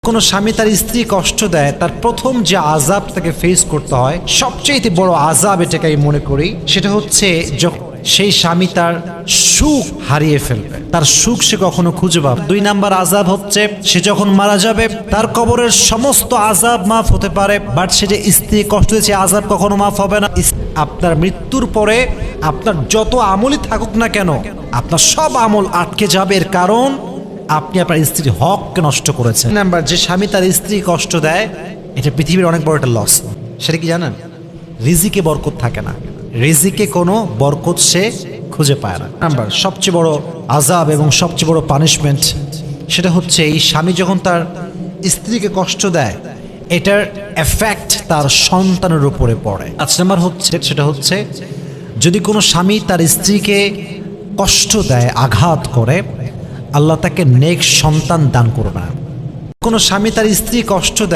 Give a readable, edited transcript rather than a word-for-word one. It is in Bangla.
কোনো স্বামী তার স্ত্রী কষ্ট দেয়, তার প্রথম যে আযাব তাকে ফেস করতে হয়, সবচেয়ে বড় আযাব এটাকে আমি মনে করি, সেটা হচ্ছে যখন সেই স্বামী তার সুখ হারিয়ে ফেলবে, তার সুখ সে কখনো খুঁজে পাবে। 2 নাম্বার আযাব হচ্ছে সে যখন মারা যাবে, তার কবরের সমস্ত আযাব মাফ হতে পারে, বাট সে যে স্ত্রী কষ্ট দিয়েছে আযাব কখনো মাফ হবে না। আপনার মৃত্যুর পরে আপনার যত আমলই থাকুক না কেন, আপনার সব আমল আটকে যাবে, এর কারণ আপনি আপনার স্ত্রীর হককে নষ্ট করেছেন। নাম্বার, যে স্বামী তার স্ত্রী কষ্ট দেয়, এটা পৃথিবীর অনেক বড় একটা লস। সেটা কি জানেন? রিজিকে বরকত থাকে না, রিজিকে কোনো বরকত সে খুঁজে পায় না। নাম্বার, সবচেয়ে বড় আযাব এবং সবচেয়ে বড় পানিশমেন্ট, সেটা হচ্ছে এই স্বামী যখন তার স্ত্রীকে কষ্ট দেয়, এটার এফেক্ট তার সন্তানের উপরে পড়ে। 5 নাম্বার হচ্ছে, সেটা হচ্ছে যদি কোনো স্বামী তার স্ত্রীকে কষ্ট দেয়, আঘাত করে, আল্লাহ তাকে নেক সন্তান দান করবে না। কোনো স্বামী তার স্ত্রী কষ্ট দেয়